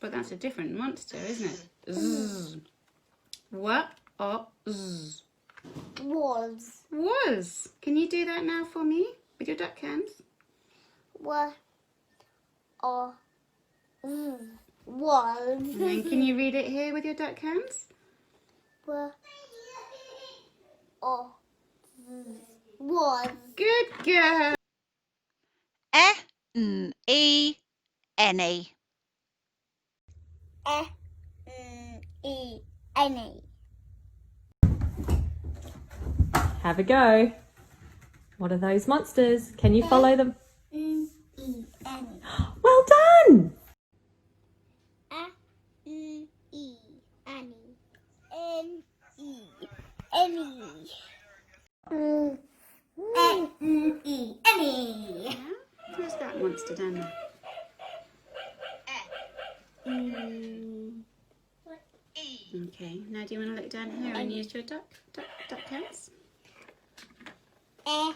But that's a different monster, isn't it? Z. What or z? Was. Was. Can you do that now for me with your duck hands? What or was. And then can you read it here with your duck hands? What or was. Good girl. E, any. Any. Have a go. What are those monsters? Can you follow them? Any. Well done! Any. Any. Any. Where's that monster down there? Okay, now do you want to look down here and use your duck hands? Any.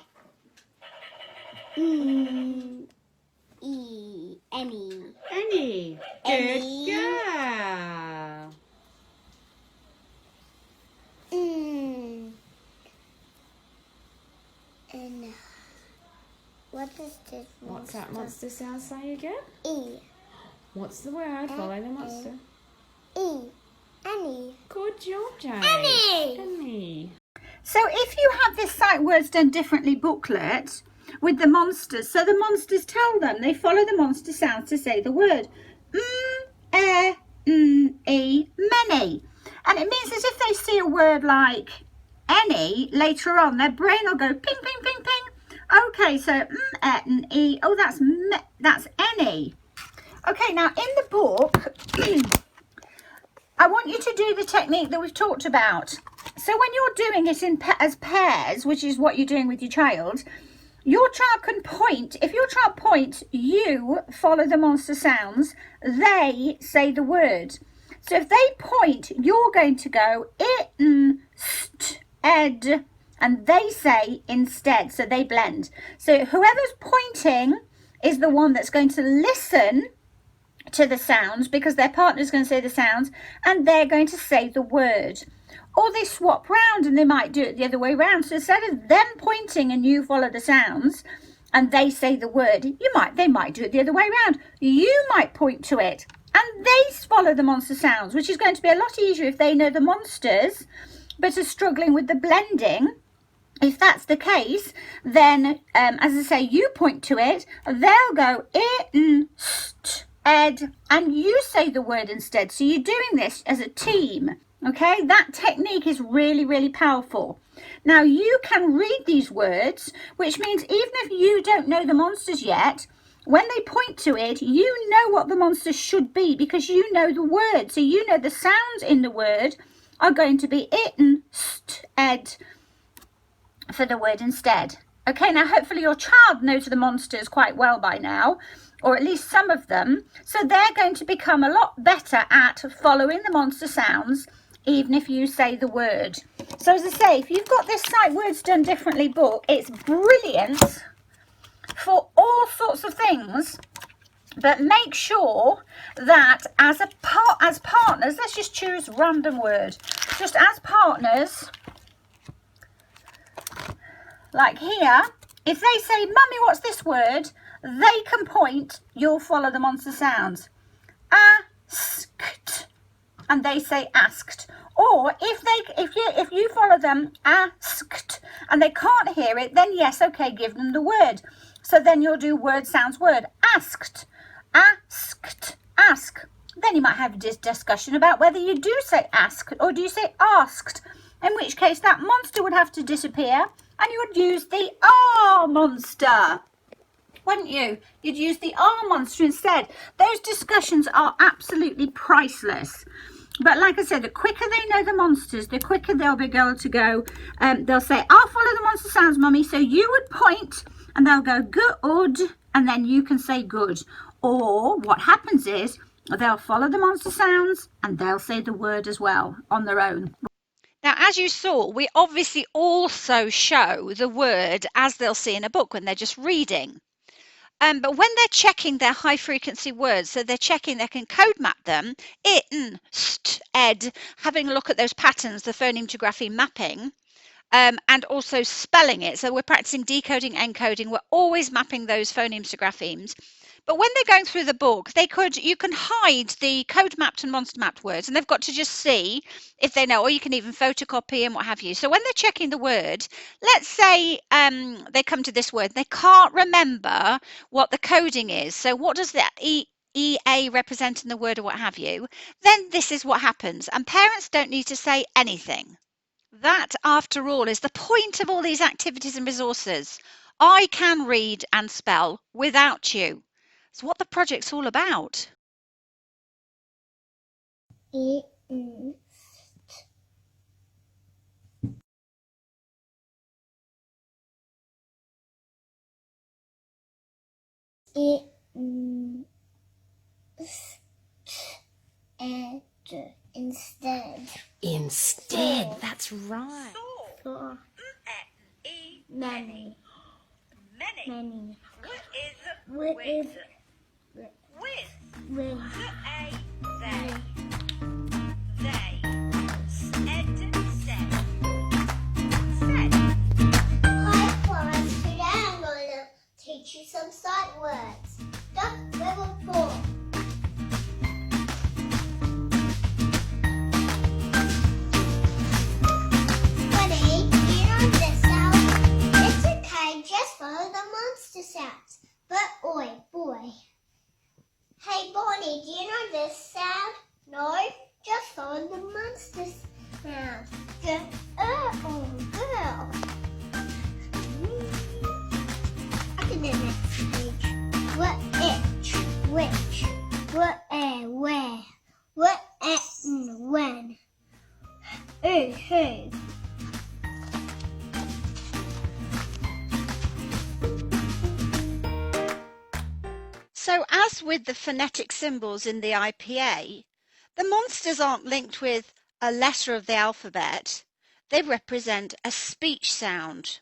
Any. Good girl. And what is this? What's that monster sound say again? E. What's the word? Follow the monster. E. Any. Good job, Jane. Any. Any. So if you have this Sight Words Done Differently booklet with the monsters, so the monsters tell them, they follow the monster sounds to say the word. Many. And it means as if they see a word like any, later on their brain will go ping, ping, ping, ping. Okay, so e. Oh, that's any. Okay, now in the book, I want you to do the technique that we've talked about. So when you're doing it as pairs, which is what you're doing with your child, your child can point. If your child points, you follow the monster sounds, they say the word. So if they point, you're going to go st, ed, and they say instead, so they blend. So whoever's pointing is the one that's going to listen to the sounds because their partner's going to say the sounds and they're going to say the word. Or they swap round and they might do it the other way round. So instead of them pointing and you follow the sounds and they say the word, they might do it the other way round. You might point to it and they follow the monster sounds, which is going to be a lot easier if they know the monsters but are struggling with the blending. If that's the case, then as I say, you point to it, they'll go st, ed, and you say the word instead. So you're doing this as a team. Okay, that technique is really, really powerful. Now you can read these words, which means even if you don't know the monsters yet, when they point to it, you know what the monster should be because you know the word. So you know the sounds in the word are going to be st, ed for the word instead. Okay, now hopefully your child knows the monsters quite well by now, or at least some of them. So they're going to become a lot better at following the monster sounds even if you say the word. So as I say, if you've got this Sight Words Done Differently book, it's brilliant for all sorts of things, but make sure that as partners, let's just choose random word, just as partners, like here, if they say, Mummy, what's this word? They can point, you'll follow the monster sounds. Asked, and they say asked. Or if you follow them, asked, and they can't hear it, then yes, okay, give them the word. So then you'll do word sounds word. Asked, asked, ask. Then you might have a discussion about whether you do say asked or do you say asked, in which case that monster would have to disappear and you would use the R monster, wouldn't you? You'd use the R monster instead. Those discussions are absolutely priceless. But like I said, the quicker they know the monsters, the quicker they'll be able to go. They'll say, I'll follow the monster sounds, Mummy. So you would point and they'll go good, and then you can say good. Or what happens is they'll follow the monster sounds and they'll say the word as well on their own. Now, as you saw, we obviously also show the word as they'll see in a book when they're just reading. But when they're checking their high frequency words, so they're checking they can code map them, it, n, st, ed, having a look at those patterns, the phoneme to grapheme mapping, and also spelling it. So we're practicing decoding, encoding. We're always mapping those phonemes to graphemes. But when they're going through the book, you can hide the code mapped and monster mapped words, and they've got to just see if they know, or you can even photocopy and what have you. So when they're checking the word, let's say they come to this word, they can't remember what the coding is. So what does the EA represent in the word or what have you? Then this is what happens, and parents don't need to say anything. That, after all, is the point of all these activities and resources. I can read and spell without you. It's what the project's all about. E, N, E, N, ed, instead. Instead, that's right. For many. Many. With Hi class, today I'm going to teach you some sight words. Duck level 4. Buddy, you know this sound? It's okay, just follow the monster sounds. But oi, boy. Hey Bonnie, do you know this sound? No, just follow the monster sound. Oh, girl. Look at the next page. What itch, which, what where, what when, who. So as with the phonetic symbols in the IPA, the monsters aren't linked with a letter of the alphabet. They represent a speech sound.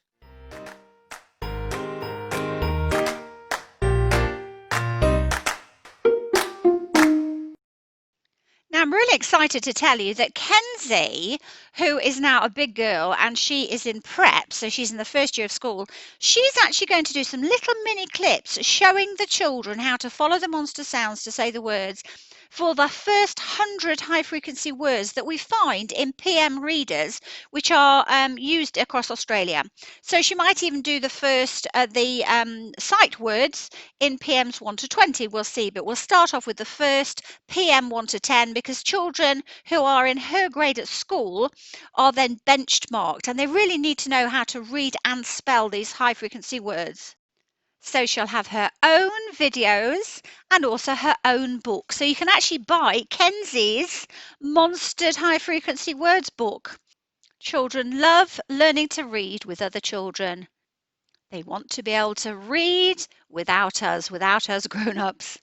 Now, I'm really excited to tell you that Kenzie, who is now a big girl and she is in prep, so she's in the first year of school, she's actually going to do some little mini clips showing the children how to follow the monster sounds to say the words for the first 100 high frequency words that we find in PM readers, which are used across Australia. So she might even do the first, sight words in PMs 1 to 20, we'll see, but we'll start off with the first PM 1 to 10 because children who are in her grade at school are then benchmarked and they really need to know how to read and spell these high frequency words. So she'll have her own videos and also her own book. So you can actually buy Kenzie's Monstered High Frequency Words book. Children love learning to read with other children. They want to be able to read without us grown-ups.